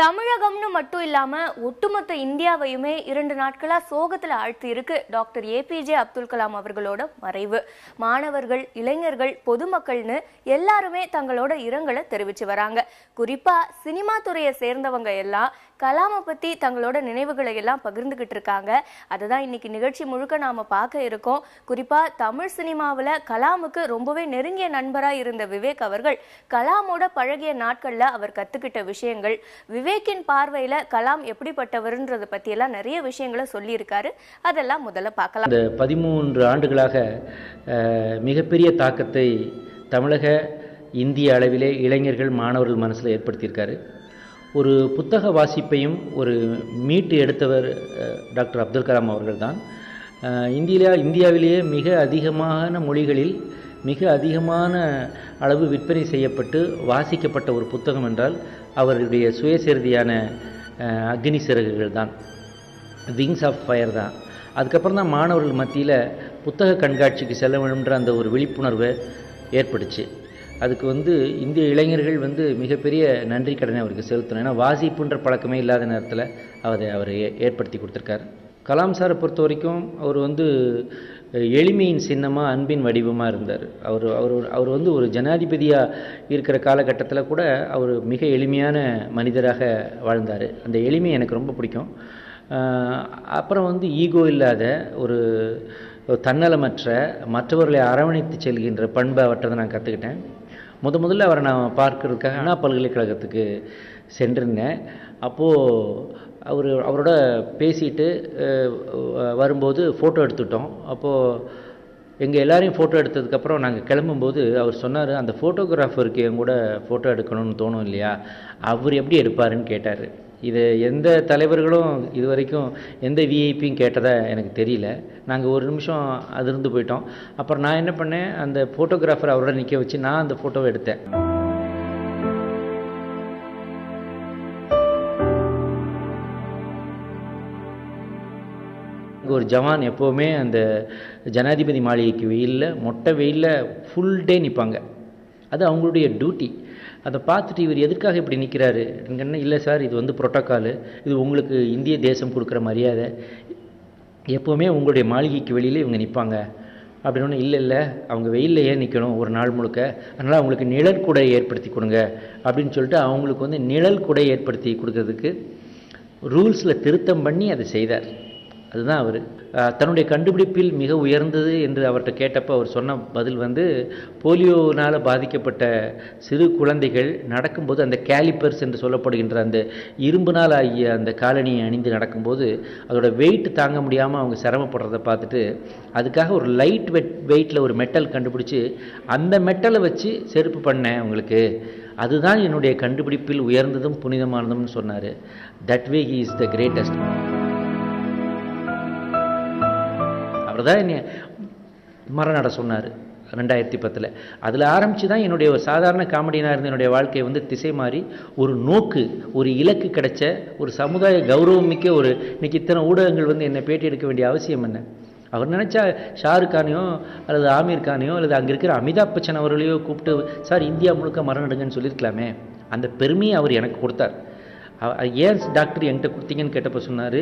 தமிழகம்னு மட்டும் இல்லாம ஒட்டுமொத்த இந்தியாவையுமே 2 நாட்களா சோகத்துல ஆழ்த்தி இருக்கு டாக்டர் ஏபிஜே அப்துல் கலாம் அவர்களோட மறைவு. மாணவர்கள், இளைஞர்கள், பொதுமக்கள்னு எல்லாருமே தங்களோட இரங்கலை தெரிவிச்சு வராங்க. குறிப்பா சினிமா துறையை சேர்ந்தவங்க எல்லாம் கலாமை பத்தி தங்களோட நினைவுகளை எல்லாம் பகிர்ந்துகிட்டு இருக்காங்க. அதுதான் இன்னைக்கு நிகழ்ச்சி முழுக்க நாம பார்க்க இருக்கோம். குறிப்பா தமிழ் சினிமாவில் கலாமுக்கு ரொம்பவே நெருங்கிய நண்பரா இருந்த விவேக் அவர்கள் கலாமோட பழகிய நாட்கள்ல அவர் கத்துக்கிட்ட விஷயங்கள், விவேக்கின் பார்வையில கலாம் எப்படிப்பட்டவர்ன்றதை பத்தி எல்லாம் நிறைய விஷயங்களை சொல்லி இருக்காரு. அதெல்லாம் முதல்ல பார்க்கலாம். இந்த 13 ஆண்டுகளாக மிகப்பெரிய தாக்கத்தை தமிழக இந்திய அளவிலே இளைஞர்கள் மாணவர்கள் மனசில் ஏற்படுத்தியிருக்காரு. ஒரு புத்தக வாசிப்பையும் ஒரு மீட்டு எடுத்தவர் டாக்டர் அப்துல் கலாம் அவர்கள் தான். இந்தியாவிலேயே மிக அதிகமான மொழிகளில் மிக அதிகமான அளவு விற்பனை செய்யப்பட்டு வாசிக்கப்பட்ட ஒரு புத்தகம் என்றால் அவருடைய சுயசரிதியான அக்னி சிறகுகள் தான், விங்ஸ் ஆஃப் ஃபயர் தான். அதுக்கப்புறம் தான் மாணவர்கள் மத்தியில் புத்தக கண்காட்சிக்கு செல்ல வேண்டும்ன்ற அந்த ஒரு விழிப்புணர்வை ஏற்பட்டுச்சு. அதுக்கு இந்திய இளைஞர்கள் மிகப்பெரிய நன்றி கடனை அவருக்கு செலுத்தணும். ஏன்னா வாசிப்புன்ற பழக்கமே இல்லாத நேரத்தில் அவர் ஏற்படுத்தி கொடுத்துருக்காரு. கலாம் சாரை பொறுத்த வரைக்கும் அவர் எளிமையின் சின்னமாக அன்பின் வடிவமாக இருந்தார். அவர் ஒரு ஜனாதிபதியாக இருக்கிற காலகட்டத்தில் கூட அவர் மிக எளிமையான மனிதராக வாழ்ந்தார். அந்த எளிமை எனக்கு ரொம்ப பிடிக்கும். அப்புறம் ஈகோ இல்லாத ஒரு தன்னலமற்ற மற்றவர்களை அரவணைத்து செல்கின்ற பண்பை அவர்கிட்ட நான் கற்றுக்கிட்டேன். முதல்ல அவரை நான் பார்க்கறதுக்காக அண்ணா பல்கலைக்கழகத்துக்கு சென்றிருந்தேன். அப்போது அவரோட பேசிட்டு வரும்போது ஃபோட்டோ எடுத்துட்டோம். அப்போது எங்கள் எல்லாரையும் ஃபோட்டோ எடுத்ததுக்கப்புறம் நாங்கள் கிளம்பும்போது அவர் சொன்னார், அந்த ஃபோட்டோகிராஃபருக்கு என் கூட ஃபோட்டோ எடுக்கணும்னு தோணும் இல்லையா, அவர் எப்படி எடுப்பாருன்னு கேட்டார். இது எந்த தலைவர்களும் இது வரைக்கும் எந்த விஐபியும் கேட்டதாக எனக்கு தெரியல. நாங்கள் ஒரு நிமிஷம் அதிர்ந்து போயிட்டோம். அப்புறம் நான் என்ன பண்ணேன், அந்த ஃபோட்டோகிராஃபர் அவரோட நிற்க வச்சு நான் அந்த ஃபோட்டோவை எடுத்தேன். ஒரு ஜவான் எப்போவுமே அந்த ஜனாதிபதி மாளிகைக்கு வெயிலில் மொட்டை வெயிலில் ஃபுல் டே நிற்பாங்க. அது அவங்களுடைய டியூட்டி. அதை பார்த்துட்டு இவர் எதுக்காக இப்படி நிற்கிறாரு என்ன, இல்லை சார் இது புரோட்டோக்காலு, இது உங்களுக்கு இந்திய தேசம் கொடுக்குற மரியாதை, எப்போவுமே உங்களுடைய மாளிகைக்கு வெளியில் இவங்க நிற்பாங்க அப்படின்னு. இல்லை அவங்க வெயிலில் ஏன் நிற்கணும் ஒரு நாள் முழுக்க, அதனால் அவங்களுக்கு நிழல் குடை ஏற்படுத்தி கொடுங்க அப்படின்னு சொல்லிட்டு அவங்களுக்கு நிழல் குடை ஏற்படுத்தி கொடுக்கறதுக்கு ரூல்ஸில் திருத்தம் பண்ணி அதை செய்தார். அதுதான் அவர் தன்னுடைய கண்டுபிடிப்பில் மிக உயர்ந்தது என்று அவர்கிட்ட கேட்டப்போ அவர் சொன்ன பதில் போலியோனால் பாதிக்கப்பட்ட சிறு குழந்தைகள் நடக்கும்போது அந்த கேலிப்பர்ஸ் என்று சொல்லப்படுகின்ற அந்த இரும்புனால் ஆகிய அந்த காலணியை அணிந்து நடக்கும்போது அதோட வெயிட் தாங்க முடியாமல் அவங்க சிரமப்படுறதை பார்த்துட்டு அதுக்காக ஒரு லைட் வெயிட்டில் ஒரு மெட்டல் கண்டுபிடிச்சி அந்த மெட்டலை வச்சு செருப்பு பண்ணேன் உங்களுக்கு, அதுதான் என்னுடைய கண்டுபிடிப்பில் உயர்ந்ததும் புனிதமானதும்னு சொன்னார். That way he is the greatest. அவர் தான் என்னை மரணட சொன்னார் 2010. அதில் ஆரம்பித்து தான் என்னுடைய ஒரு சாதாரண காமெடியனாக இருந்த என்னுடைய வாழ்க்கையை திசை மாறி ஒரு நோக்கு, ஒரு இலக்கு கிடைச்ச ஒரு சமுதாய கௌரவம் மிக்க ஒரு இன்னைக்கு இத்தனை ஊடகங்கள் என்னை பேட்டி எடுக்க வேண்டிய அவசியம் என்ன? அவர் நினச்சா ஷாருக் கானையோ அல்லது ஆமீர் கானையோ அல்லது அங்கே இருக்கிற அமிதாப் பச்சன் அவர்களையோ கூப்பிட்டு சார் இந்தியா முழுக்க மரணடுங்கன்னு சொல்லியிருக்கலாமே. அந்த பெருமையை அவர் எனக்கு கொடுத்தார். ஏன் டாக்டர் என்கிட்ட கொடுத்தீங்கன்னு கேட்டப்போ சொன்னார்,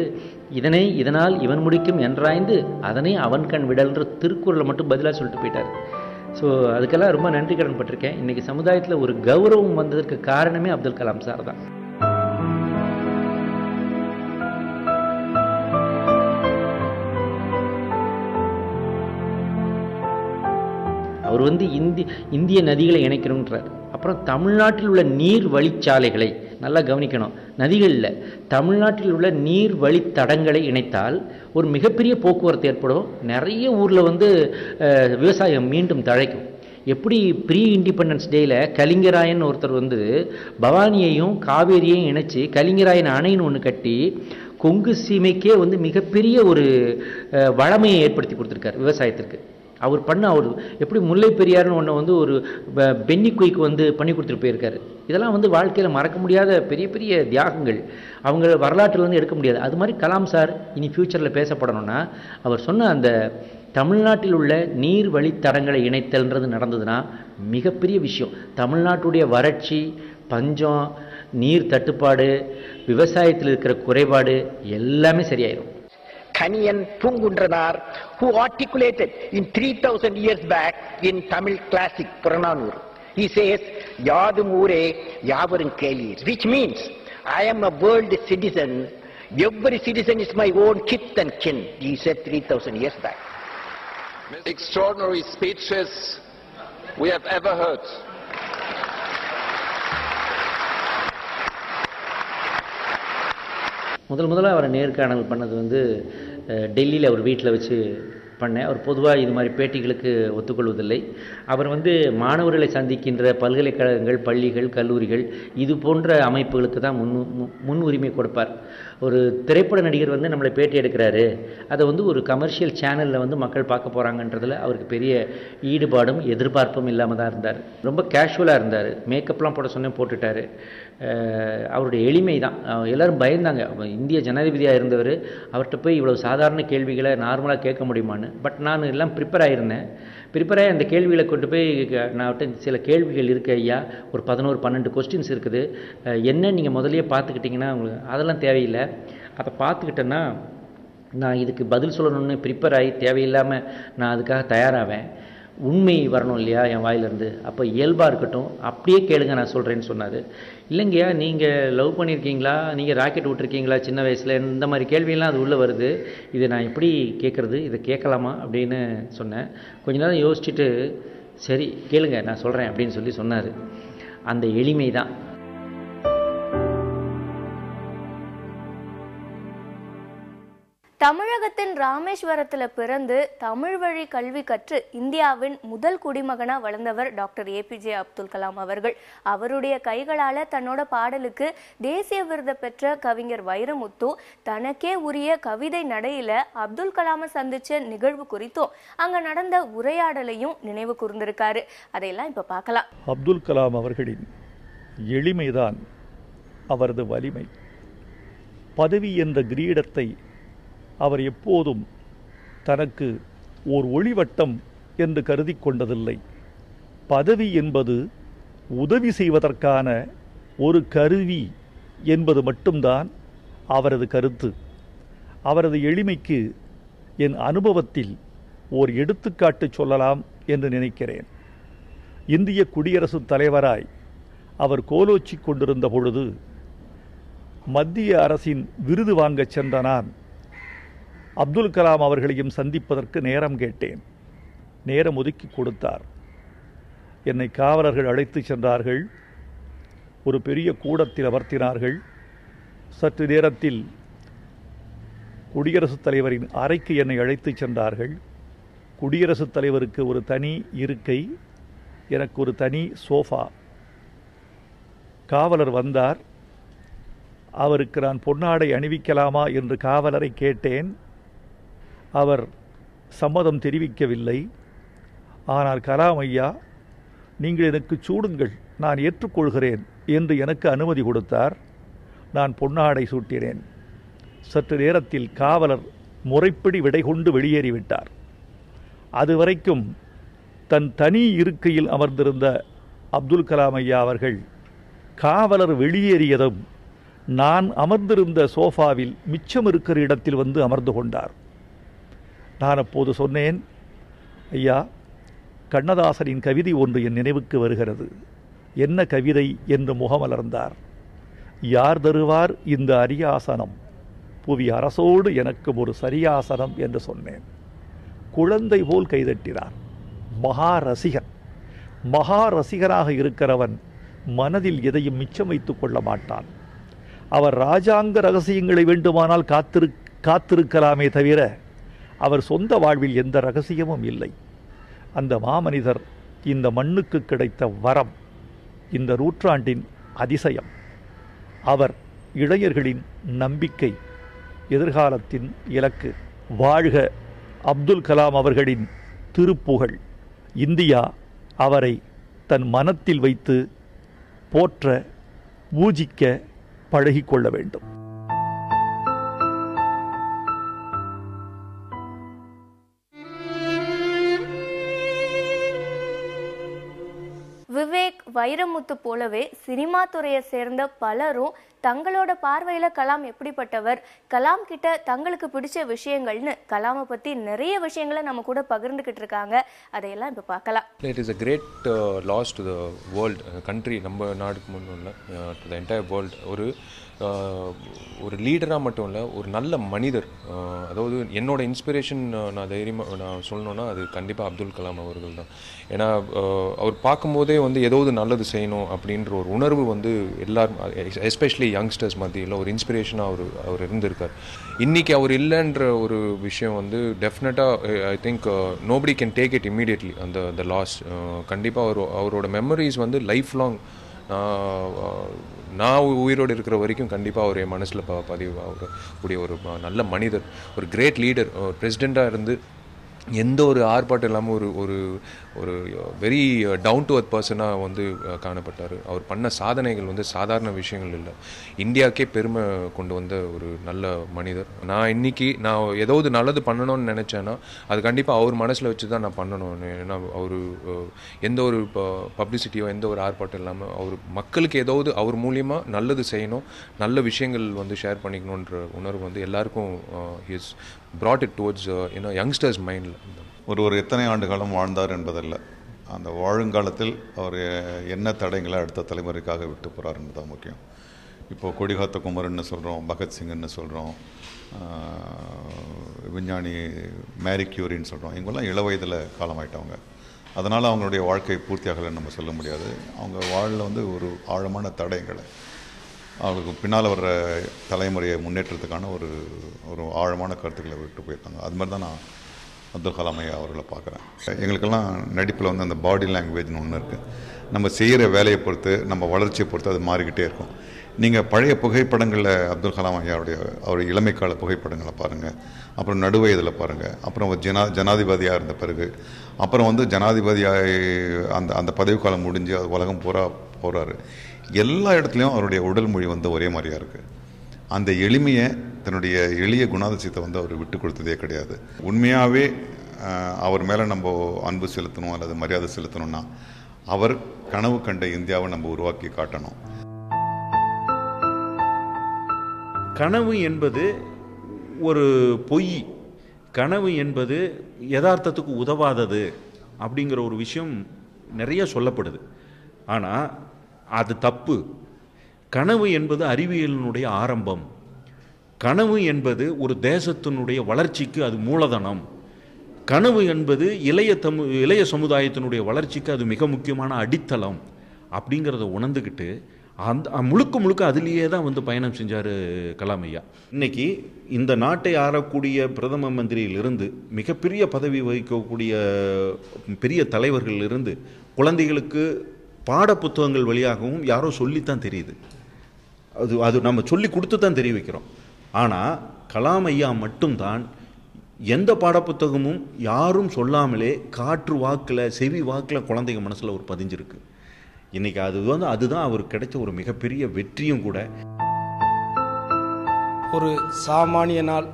இதனால் இவன் முடிக்கும் என்றாய்ந்து அதனை அவன் கண் விடல்ன்ற திருக்குறளை மட்டும் பதிலாக சொல்லிட்டு போயிட்டார். ஸோ அதுக்கெல்லாம் ரொம்ப நன்றி கடன் பட்டிருக்கேன். இன்றைக்கி சமுதாயத்தில் ஒரு கௌரவம் வந்ததற்கு காரணமே அப்துல் கலாம் சார் தான். அவர் இந்திய நதிகளை இணைக்கணுன்றார். அப்புறம் தமிழ்நாட்டில் உள்ள நீர் வழிச்சாலைகளை நல்லா கவனிக்கணும். நதிகளில் தமிழ்நாட்டில் உள்ள நீர் வழித்தடங்களை இணைத்தால் ஒரு மிகப்பெரிய போக்குவரத்து ஏற்படும். நிறைய ஊரில் விவசாயம் மீண்டும் தழைக்கும். எப்படி ப்ரீ இண்டிபெண்டன்ஸ் டேயில் கலிங்கராயன் ஒருத்தர் பவானியையும் காவேரியையும் இணைச்சி கலிங்கராயன் அணைன்னு ஒன்று கட்டி கொங்கு சீமைக்கே மிகப்பெரிய ஒரு வளமையை ஏற்படுத்தி கொடுத்துருக்கார் விவசாயத்திற்கு. அவர் எப்படி முல்லை பெரியார்னு ஒன்று ஒரு பென்னி குயிக்கு பண்ணி கொடுத்துட்டு போயிருக்காரு. இதெல்லாம் வாழ்க்கையில் மறக்க முடியாத பெரிய பெரிய தியாகங்கள். அவங்க வரலாற்றில் எடுக்க முடியாது. அது மாதிரி கலாம் சார் இனி ஃப்யூச்சரில் பேசப்படணும்னா அவர் சொன்ன அந்த தமிழ்நாட்டில் உள்ள நீர் வழித்தடங்களை இணைத்தல்ன்றது நடந்ததுன்னா மிகப்பெரிய விஷயம். தமிழ்நாட்டுடைய வறட்சி, பஞ்சம், நீர் தட்டுப்பாடு, விவசாயத்தில் இருக்கிற குறைபாடு எல்லாமே சரியாயிடும். Kaniyan Pungundranar, who articulated in 3000 years back in Tamil classic Purananur. He says, Yadum Ure Yavarum Kelir, which means, I am a world citizen, every citizen is my own kith and kin, he said 3000 years back. Extraordinary speeches we have ever heard. முதல்ல அவரை நேர்காணல் பண்ணது வந்து டெல்லியில் அவர் வீட்டில் வச்சு பண்ணேன். அவர் பொதுவாக இது மாதிரி பேட்டிகளுக்கு ஒத்துக்கொள்வதில்லை. அவர் வந்து மாணவர்களை சந்திக்கின்ற பல்கலைக்கழகங்கள், பள்ளிகள், கல்லூரிகள் இது போன்ற அமைப்புகளுக்கு தான் முன்னுரிமை கொடுப்பார். ஒரு திரைப்பட நடிகர் வந்து நம்மளை பேட்டி எடுக்கிறாரு, அதை வந்து ஒரு கமர்ஷியல் சேனலில் வந்து மக்கள் பார்க்க போகிறாங்கன்றதில் அவருக்கு பெரிய ஈடுபாடும் எதிர்பார்ப்பும் இல்லாமல் தான் இருந்தார். ரொம்ப கேஷுவலாக இருந்தார். மேக்கப்லாம் போட சொன்னேன், போட்டுட்டார். அவருடைய எளிமை தான். எல்லோரும் பயந்தாங்க. இந்திய ஜனாதிபதியாக இருந்தவர், அவர்கிட்ட போய் இவ்வளவு சாதாரண கேள்விகளை நார்மலாக கேட்க முடியுமான்னு. பட் நான் எல்லாம் ப்ரிப்பேர் ஆகியிருந்தேன். ப்ரிப்பேராகி அந்த கேள்விகளை கொண்டு போய் நான் அவர்கிட்ட சில கேள்விகள் இருக்குது ஐயா, ஒரு 11-12 கொஸ்டின்ஸ் இருக்குது, என்ன நீங்கள் முதலையே பார்த்துக்கிட்டிங்கன்னா உங்களுக்கு அதெல்லாம் தேவையில்லை, அதை பார்த்துக்கிட்டேன்னா நான் இதுக்கு பதில் சொல்லணும்னு ப்ரிப்பேர் ஆகி தேவையில்லாமல் நான் அதுக்காக தயாராவேன். உண்மை வரணும் இல்லையா என் வாயிலிருந்து, அப்போ இயல்பாக இருக்கட்டும், அப்படியே கேளுங்க நான் சொல்கிறேன்னு சொன்னார். இல்லைங்கய்யா, நீங்கள் லவ் பண்ணியிருக்கீங்களா, நீங்கள் ராக்கெட் விட்டுருக்கீங்களா சின்ன வயசில், இந்த மாதிரி கேள்வியெல்லாம் அது உள்ளே வருது, இதை நான் எப்படி கேட்குறது, இதை கேட்கலாமா அப்படின்னு சொன்னேன். கொஞ்ச நேரம் யோசிச்சுட்டு சரி கேளுங்க நான் சொல்கிறேன் அப்படின்னு சொல்லி சொன்னார். அந்த எளிமை தான். தமிழகத்தின் ராமேஸ்வரத்தில் பிறந்து தமிழ் வழி கல்வி கற்று இந்தியாவின் முதல் குடிமகனா வளர்ந்தவர் டாக்டர் ஏபிஜே அப்துல் கலாம் அவர்கள். அவருடைய கைகளால தன்னோட பாடலுக்கு தேசிய விருது பெற்ற கவிஞர் வைரமுத்து தனக்கே உரிய கவிதை நடையில அப்துல் கலாமை சந்திச்ச நிகழ்வு குறித்தும் அங்க நடந்த உரையாடலையும் நினைவு கூர்ந்திருக்காரு. அதையெல்லாம் இப்ப பார்க்கலாம். அப்துல் கலாம் அவர்களின் எளிமைதான் அவரது வலிமை. பதவி என்ற கிரீடத்தை அவர் எப்போதும் தனக்கு ஓர் ஒளிவட்டம் என்று கருதி கொண்டதில்லை. பதவி என்பது உதவி செய்வதற்கான ஒரு கருவி என்பது மட்டும்தான் அவரது கருத்து. அவரது எளிமைக்கு என் அனுபவத்தில் ஓர் எடுத்துக்காட்டு சொல்லலாம் என்று நினைக்கிறேன். இந்திய குடியரசுத் தலைவராய் அவர் கோலோச்சி கொண்டிருந்த பொழுது மத்திய அரசின் விருது வாங்கச் சென்ற நான் அப்துல் கலாம் அவர்களையும் சந்திப்பதற்கு நேரம் கேட்டேன். நேரம் ஒதுக்கி கொடுத்தார். என்னை காவலர்கள் அழைத்து சென்றார்கள். ஒரு பெரிய கூடத்தில் அமர்த்தினார்கள். சற்று நேரத்தில் குடியரசுத் தலைவரின் அறைக்கு என்னை அழைத்து சென்றார்கள். குடியரசுத் தலைவருக்கு ஒரு தனி இருக்கை, எனக்கு ஒரு தனி சோஃபா. காவலர் வந்தார். அவருக்கு நான் பொன்னாடை அணிவிக்கலாமா என்று காவலரை கேட்டேன். அவர் சம்மதம் தெரிவிக்கவில்லை. ஆனால் கலாம் ஐயா, நீங்கள் எனக்கு சூடுங்கள், நான் ஏற்றுக்கொள்கிறேன் என்று எனக்கு அனுமதி கொடுத்தார். நான் பொன்னாடை சூட்டினேன். சற்று நேரத்தில் காவலர் முறைப்படி விடை கொண்டு வெளியேறிவிட்டார். அதுவரைக்கும் தன் தனி இருக்கையில் அமர்ந்திருந்த அப்துல் கலாம் ஐயா அவர்கள் காவலர் வெளியேறியதும் நான் அமர்ந்திருந்த சோஃபாவில் மிச்சம் இருக்கிற இடத்தில் வந்து அமர்ந்து கொண்டார். நான் அப்போது சொன்னேன், ஐயா, கண்ணதாசனின் கவிதை ஒன்று என் நினைவுக்கு வருகிறது. என்ன கவிதை என்று முகமலர்ந்தார். யார் தருவார் இந்த அரியாசனம், புவி அரசோடு எனக்கு ஒரு சரியாசனம் என்று சொன்னேன். குழந்தை போல் கைதட்டினார். மகா ரசிகனாக இருக்கிறவன் மனதில் எதையும் மிச்சம் வைத்துக் கொள்ள மாட்டான். அவர் ராஜாங்க ரகசியங்களை வேண்டுமானால் காத்திருக்கலாமே தவிர அவர் சொந்த வாழ்வில் எந்த ரகசியமும் இல்லை. அந்த மாமனிதர் இந்த மண்ணுக்கு கிடைத்த வரம், இந்த நூற்றாண்டின் அதிசயம். அவர் இளைஞர்களின் நம்பிக்கை, எதிர்காலத்தின் இலக்கு. வாழ்க அப்துல் கலாம் அவர்களின் திருப்புகழ். இந்தியா அவரை தன் மனத்தில் வைத்து போற்ற, பூஜிக்க பழகிக்கொள்ள வேண்டும். விவேக், வைரமுத்து போலவே சினிமா துறையை சேர்ந்த பலரும் தங்களோட பார்வையில கலாம் எப்படிப்பட்டவர், கலாம் கிட்ட தங்களுக்கு பிடிச்ச விஷயங்கள்னு கலாமை பத்தி நிறைய விஷயங்களை நம்ம கூட பகிர்ந்துகிட்டு இருக்காங்க. அதையெல்லாம் இப்ப பார்க்கலாம். It is a great loss to the world, country, நம்ம நாடுக்கு முன்னும் இல்லை, to the entire world. ஒரு லீடராக மட்டும் இல்லை, ஒரு நல்ல மனிதர். அதாவது என்னோட இன்ஸ்பிரேஷன் நான் தைரியமாக நான் சொல்லணுன்னா அது கண்டிப்பாக அப்துல் கலாம் அவர்கள் தான். ஏன்னா அவர் பார்க்கும்போதே ஏதாவது நல்லது செய்யணும் அப்படின்ற ஒரு உணர்வு எல்லாரும், எஸ்பெஷலி யங்ஸ்டர்ஸ் மத்தியில் ஒரு இன்ஸ்பிரேஷனாக அவர் இருந்திருக்கார். இன்றைக்கி அவர் இல்லைன்ற ஒரு விஷயம் டெஃபினட்டாக I think nobody can take it immediately. அந்த லாஸ் கண்டிப்பாக அவரோட மெமரிஸ் லைஃப் லாங் நான் உயிரோடு இருக்கிற வரைக்கும் கண்டிப்பாக அவர் என் மனசில் பதிவாகக்கூடிய ஒரு நல்ல மனிதர், ஒரு கிரேட் லீடர். பிரசிடெண்ட்டாக இருந்து எந்த ஒரு ஆர்ப்பாட்டம் இல்லாமல் ஒரு ஒரு வெரி டவுன் டு அர்த் பர்சனாக காணப்பட்டார். அவர் பண்ண சாதனைகள் சாதாரண விஷயங்கள் இல்லை, இந்தியாவுக்கே பெருமை கொண்டு வந்த ஒரு நல்ல மனிதர். நான் ஏதாவது நல்லது பண்ணணும்னு நினச்சேன்னா அது கண்டிப்பாக அவர் மனசில் வச்சு தான் நான் பண்ணணும். ஏன்னா அவர் எந்த ஒரு பப்ளிசிட்டியோ எந்த ஒரு ஆர்ப்பாட்டம் இல்லாமல் அவர் மக்களுக்கு ஏதாவது அவர் மூலியமாக நல்லது செய்யணும், நல்ல விஷயங்கள் ஷேர் பண்ணிக்கணுன்ற உணர்வு எல்லாருக்கும் his brought it towards youngsters mind. ஒரு எத்தனை ஆண்டு காலம் வாழ்ந்தார் என்பதல்ல, அந்த வாழுங்காலத்தில் அவர் என்ன தடைங்களை அடுத்த தலைமுறைக்காக விட்டு போகிறாருன்னு தான் முக்கியம். இப்போது கொடிகாத்த குமரன்னு சொல்கிறோம், பகத்சிங்னு சொல்கிறோம், விஞ்ஞானி மேரி கியூரின்னு சொல்கிறோம். இவங்கெல்லாம் இளவயதில் காலமாயிட்டவங்க. அதனால் அவங்களுடைய வாழ்க்கை பூர்த்தியாகலைன்னு நம்ம சொல்ல முடியாது. அவங்க வாழ்வில் ஒரு ஆழமான தடயங்களை அவங்களுக்கு பின்னால் வர்ற தலைமுறையை முன்னேற்றத்துக்கான ஒரு ஆழமான கருத்துக்களை விட்டு போயிருக்காங்க. அது மாதிரி தான் நான் அப்துல் கலாம் ஐயா அவர்களை பார்க்குறேன். எங்களுக்கெல்லாம் நடிப்பில் அந்த பாடி லாங்குவேஜ்னு ஒன்று இருக்குது. நம்ம செய்கிற வேலையை பொறுத்து, நம்ம வளர்ச்சியை பொறுத்து அது மாறிக்கிட்டே இருக்கும். நீங்கள் பழைய புகைப்படங்களில் அப்துல் கலாம் ஐயாவுடைய அவருடைய இளமை கால புகைப்படங்களை பாருங்கள், அப்புறம் நடுவயதில் பாருங்கள், அப்புறம் ஜனாதிபதியாக இருந்த பிறகு, அப்புறம் ஜனாதிபதியாக அந்த பதவி காலம் முடிஞ்சு அது உலகம் பூரா போகிறாரு. எல்லா இடத்துலையும் அவருடைய உடல் மொழி ஒரே மாதிரியாக இருக்குது. அந்த எளிமையை, தன்னுடைய எளிய குணாதிசயத்தை அவர் விட்டு கொடுத்ததே கிடையாது. உண்மையாகவே அவர் மேலே நம்ம அன்பு செலுத்தணும் அல்லது மரியாதை செலுத்தணும்னா அவர் கனவு கண்ட இந்தியாவை நம்ம உருவாக்கி காட்டணும். கனவு என்பது ஒரு பொய், கனவு என்பது யதார்த்தத்துக்கு உதவாதது அப்படிங்கிற ஒரு விஷயம் நிறைய சொல்லப்படுது. ஆனால் அது தப்பு. கனவு என்பது அறிவியலினுடைய ஆரம்பம். கனவு என்பது ஒரு தேசத்தினுடைய வளர்ச்சிக்கு அது மூலதனம். கனவு என்பது இளைய சமுதாயத்தினுடைய வளர்ச்சிக்கு அது மிக முக்கியமான அடித்தளம் அப்படிங்கிறத உணர்ந்துக்கிட்டு முழுக்க அதிலேயே தான் பயணம் செஞ்சார் கலாம் ஐயா. இன்னைக்கு இந்த நாட்டை ஆளக்கூடிய பிரதம மந்திரியிலிருந்து மிகப்பெரிய பதவி வகிக்கக்கூடிய பெரிய தலைவர்களிலிருந்து குழந்தைகளுக்கு பாட புத்தகங்கள் வழியாகவும் யாரோ சொல்லித்தான் தெரியுது. அது நம்ம சொல்லி கொடுத்து தான் தெரிய வைக்கிறோம். ஆனால் கலாம் ஐயா மட்டும்தான் எந்த பாடப்புத்தகமும் யாரும் சொல்லாமலே காற்று வாக்கில், செவி வாக்கில் குழந்தைங்க மனசில் ஒரு பதிஞ்சிருக்கு. இன்னைக்கு அதுதான் அவருக்கு கிடைச்ச ஒரு மிகப்பெரிய வெற்றியும் கூட. ஒரு சாமானியனால்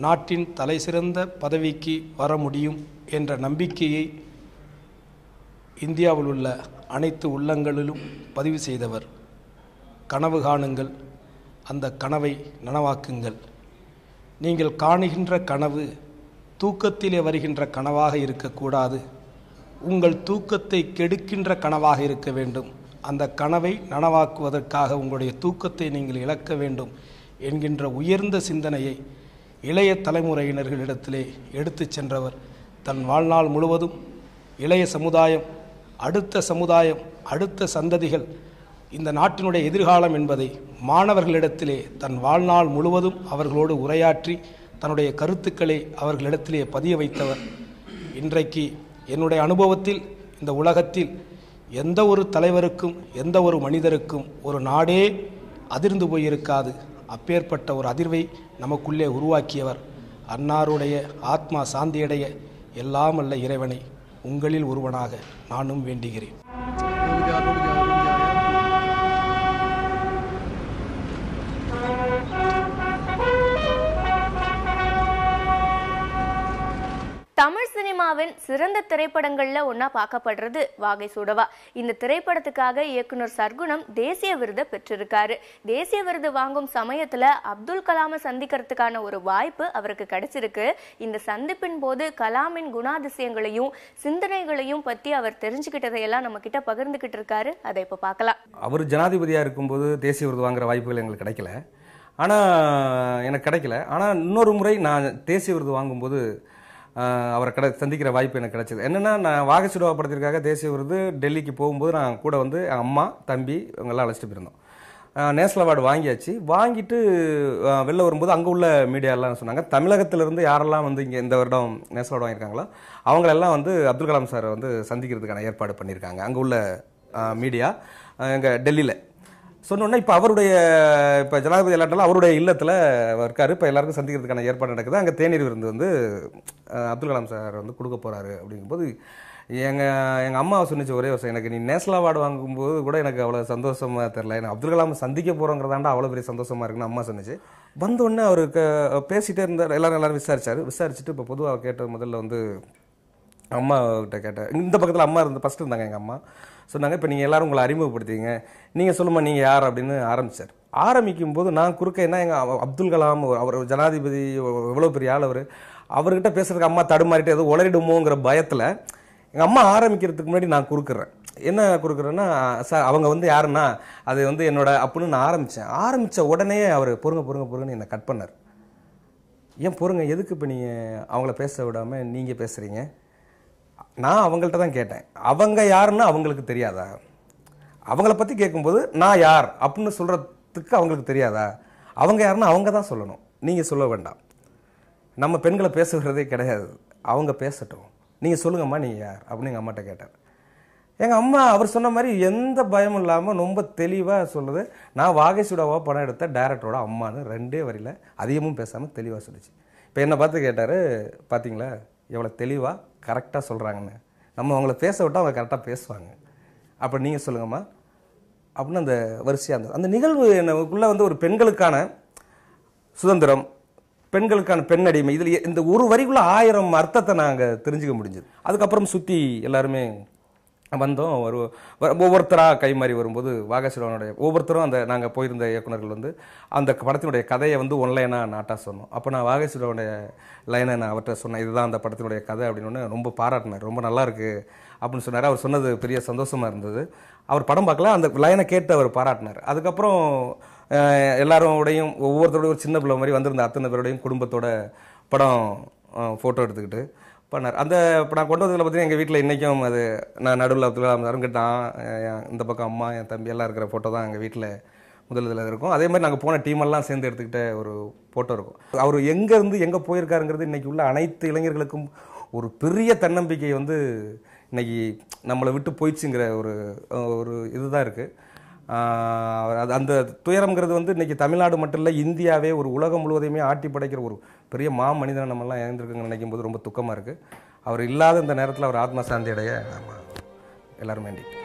நாட்டின் தலை சிறந்த பதவிக்கு வர முடியும் என்ற நம்பிக்கையை இந்தியாவில் உள்ள அனைத்து உள்ளங்களிலும் பதிவு செய்தவர். கனவு காணுங்கள், அந்த கனவை நனவாக்குங்கள். நீங்கள் காணுகின்ற கனவு தூக்கத்திலே வருகின்ற கனவாக இருக்கக்கூடாது, உங்கள் தூக்கத்தை கெடுக்கின்ற கனவாக இருக்க வேண்டும். அந்த கனவை நனவாக்குவதற்காக உங்களுடைய தூக்கத்தை நீங்கள் இழக்க வேண்டும் என்கின்ற உயர்ந்த சிந்தனையை இளைய தலைமுறையினர்களிடத்திலே எடுத்து சென்றவர். தன் வாழ்நாள் முழுவதும் இளைய சமுதாயம், அடுத்த சந்ததிகள் இந்த நாட்டினுடைய எதிர்காலம் என்பதை மாணவர்களிடத்திலே தன் வாழ்நாள் முழுவதும் அவர்களோடு உரையாற்றி தன்னுடைய கருத்துக்களை அவர்களிடத்திலே பதிய வைத்தவர். இன்றைக்கு என்னுடைய அனுபவத்தில் இந்த உலகத்தில் எந்த ஒரு தலைவருக்கும் எந்த ஒரு மனிதருக்கும் ஒரு நாடே அதிர்ந்து போயிருக்காது. அப்பேற்பட்ட ஒரு அதிர்வை நமக்குள்ளே உருவாக்கியவர். அன்னாருடைய ஆத்மா சாந்தியடைய எல்லாம் அல்ல இறைவனை உங்களில் ஒருவனாக நானும் வேண்டுகிறேன். தமிழ் சினிமாவின் சிறந்த திரைப்படங்கள்ல ஒன்னா பார்க்கப்படுறது வாகை சூடவா. இந்த திரைப்படத்துக்காக இயக்குனர் சர்க்குணம் தேசிய விருதை பெற்றிருக்காரு. தேசிய விருது வாங்கும் சமயத்துல அப்துல் கலாமை சந்திக்கிறதுக்கான ஒரு வாய்ப்பு அவருக்கு கிடைச்சிருக்கு. இந்த சந்திப்பின் போது கலாமின் குணாதிசயங்களையும் சிந்தனைகளையும் பத்தி அவர் தெரிஞ்சுக்கிட்டதையெல்லாம் நம்ம கிட்ட பகிர்ந்துகிட்டு இருக்காரு. அதை இப்ப பார்க்கலாம். அவர் ஜனாதிபதியா இருக்கும்போது தேசிய விருது வாங்குற வாய்ப்புகள் எங்களுக்கு கிடைக்கல. எனக்கு கிடைக்கல. ஆனால் இன்னொரு முறை நான் தேசிய விருது வாங்கும்போது அவரை சந்திக்கிற வாய்ப்பு எனக்கு கிடைச்சது. என்னென்னா, நான் வாகை சூடவா படத்திற்காக தேசிய விருது டெல்லிக்கு போகும்போது நான் கூட வந்து என் அம்மா தம்பி இவங்கெல்லாம் அழைச்சிட்டு போயிருந்தோம். நேஷனல் அவார்டு வாங்கியாச்சு. வாங்கிட்டு வெளில வரும்போது அங்கே உள்ள மீடியாலாம் சொன்னாங்க, தமிழகத்திலிருந்து யாரெல்லாம் வந்து இங்கே இந்த வருடம் நேஷனல் அவார்டு வாங்கியிருக்காங்களோ அவங்களெல்லாம் வந்து அப்துல் கலாம் சாரை வந்து சந்திக்கிறதுக்கான ஏற்பாடு பண்ணியிருக்காங்க. அங்கே உள்ள மீடியா எங்கள் டெல்லியில் சொன்னோன்னா, இப்போ ஜனாதிபதி எல்லாட்டாலும் அவருடைய இல்லத்தில் இருக்காரு. இப்போ எல்லாருக்கும் சந்திக்கிறதுக்கான ஏற்பாடு நடக்குது. அங்கே தேநீர் விருந்து வந்து அப்துல் கலாம் சார் வந்து கொடுக்க போகிறாரு. அப்படிங்கும்போது எங்கள் அம்மா சொன்னிச்சு ஒரே வருஷம், எனக்கு நீ நேஷனல் அவார்டு வாங்கும்போது கூட எனக்கு அவ்வளோ சந்தோஷமாக தெரில, எனக்கு அப்துல் கலாம் சந்திக்க போகிறோங்கிறதாண்டா அவ்வளோ பெரிய சந்தோஷமாக இருக்குன்னு அம்மா சொன்னிச்சு. வந்தோடனே அவருக்கு பேசிகிட்டே இருந்தார். எல்லாரும் விசாரிச்சுட்டு இப்போ பொதுவாக கேட்ட முதல்ல வந்து அம்மாக்கிட்ட கேட்டேன். இந்த பக்கத்தில் அம்மா ஃபஸ்ட்டு இருந்தாங்க. எங்கள் அம்மா சொன்னாங்க, இப்போ நீங்கள் எல்லோரும் உங்களை அறிமுகப்படுத்திங்க, நீங்கள் சொல்லுமா நீங்கள் யார் அப்படின்னு ஆரம்பித்தார். ஆரம்பிக்கும் போது நான் குறுக்க என்ன, எங்கள் அப்துல் கலாம் அவர் ஜனாதிபதி எவ்வளோ பெரிய ஆள், அவர்கிட்ட பேசுறதுக்கு அம்மா தடுமாறிட்டு ஏதோ உளறிடுமோங்கிற பயத்தில் எங்கள் அம்மா ஆரம்பிக்கிறதுக்கு முன்னாடி நான் என்ன குறுக்குறேன்னா, சார் அவங்க வந்து யாருன்னா அது வந்து என்னோட அப்படின்னு நான் ஆரம்பித்த உடனே அவர் பொறுங்கன்னு என்னை கட் பண்ணார். ஏன் பொறுங்க, எதுக்கு இப்போ நீங்கள் அவங்கள பேச விடாமல் நீங்கள் பேசுகிறீங்க? நான் அவங்கள்ட்ட தான் கேட்டேன், அவங்க யாருன்னு அவங்களுக்கு தெரியாதா? அவங்கள பற்றி கேட்கும்போது நான் யார் அப்படின்னு சொல்கிறதுக்கு அவங்களுக்கு தெரியாதா? அவங்க யாருன்னு அவங்க தான் சொல்லணும், நீங்கள் சொல்ல வேண்டாம். நம்ம பெண்களை பேச விடுறதே கிடையாது, அவங்க பேசட்டும், நீங்கள் சொல்லுங்கம்மா நீங்கள் யார் அப்படின்னு எங்கள் அம்மாட்ட கேட்டார். எங்கள் அம்மா அவர் சொன்ன மாதிரி எந்த பயமும் இல்லாமல் ரொம்ப தெளிவாக சொல்லுது, நான் வாகை சூடவா படம் எடுத்த டைரக்டரோட அம்மானு 2 வரியில் அதிகமும் பேசாமல் தெளிவாக சொல்லிச்சு. இப்போ என்னை பார்த்து கேட்டார், பார்த்தீங்களா எவ்வளோ தெளிவாக கரெக்டாக சொல்கிறாங்கன்னு, நம்ம அவங்கள பேச விட்டால் அவங்க கரெக்டாக பேசுவாங்க, அப்போ நீங்கள் சொல்லுங்கம்மா அப்படின்னு அந்த வரிசையாக இருந்தது. அந்த நிகழ்வு எனக்குள்ளே வந்து ஒரு பெண்களுக்கான சுதந்திரம், பெண்களுக்கான பெண்ணடிமை, இதில் இந்த ஒரு வரிக்குள்ள 1000 அர்த்தத்தை நாங்கள் தெரிஞ்சுக்க முடிஞ்சது. அதுக்கப்புறம் சுற்றி எல்லாருமே வந்தோம். ஒவ்வொருத்தராக கை மாறி வரும்போது வாகை சூடவானுடைய ஒவ்வொருத்தரும் அந்த நாங்கள் போயிருந்த இயக்குநர்கள் வந்து அந்த படத்தினுடைய கதையை வந்து ஒன்லைனாக நாட்டாக சொன்னோம். அப்போ நான் வாகை சூடவானுடைய லைனை நான் அவர்கிட்ட சொன்னேன், இதுதான் அந்த படத்தினுடைய கதை அப்படின்னு. ரொம்ப பாராட்டினார், ரொம்ப நல்லா இருக்குது அப்படின்னு சொன்னார். அவர் சொன்னது பெரிய சந்தோஷமாக இருந்தது. அவர் படம் பார்க்கல, அந்த லைனை கேட்டு அவர் பாராட்டினார். அதுக்கப்புறம் எல்லாரோடையும் ஒவ்வொருத்தரோடையும் ஒரு சின்ன பிள்ளை மாதிரி வந்திருந்த அத்தனை பேரோடையும் குடும்பத்தோட படம் ஃபோட்டோ எடுத்துக்கிட்டு பண்ணார். அந்த இப்போ நான் கொண்டு வந்ததில் பார்த்தீங்கன்னா எங்கள் வீட்டில் இன்றைக்கும் அது நான் நடுவில் அப்துல் கலாம் அருங்கிட்டான், இந்த பக்கம் அம்மா என் தம்பி எல்லாம் இருக்கிற ஃபோட்டோ தான் எங்கள் வீட்டில் முதல் இதில் இருக்கும். அதே மாதிரி நாங்கள் போன டீமெல்லாம் சேர்ந்து எடுத்துக்கிட்ட ஒரு ஃபோட்டோ இருக்கும். அவர் எங்கேருந்து எங்கே போயிருக்காருங்கிறது இன்றைக்கி உள்ள அனைத்து இளைஞர்களுக்கும் ஒரு பெரிய தன்னம்பிக்கை வந்து இன்றைக்கி நம்மளை விட்டு போயிடுச்சுங்கிற ஒரு இதுதான் இருக்குது. அந்த துயரம்ங்கிறது வந்து இன்றைக்கி தமிழ்நாடு மட்டும் இல்லை, இந்தியாவே ஒரு உலகம் முழுவதையுமே ஆட்டி படைக்கிற ஒரு பெரிய மனிதனை நம்மெல்லாம் இழந்திருக்குன்னு நினைக்கும் போது ரொம்ப துக்கமாக இருக்குது. அவர் இல்லாத இந்த நேரத்தில் அவர் ஆத்ம சாந்தி அடைய நம்ம எல்லாரும் வேண்டிட்டு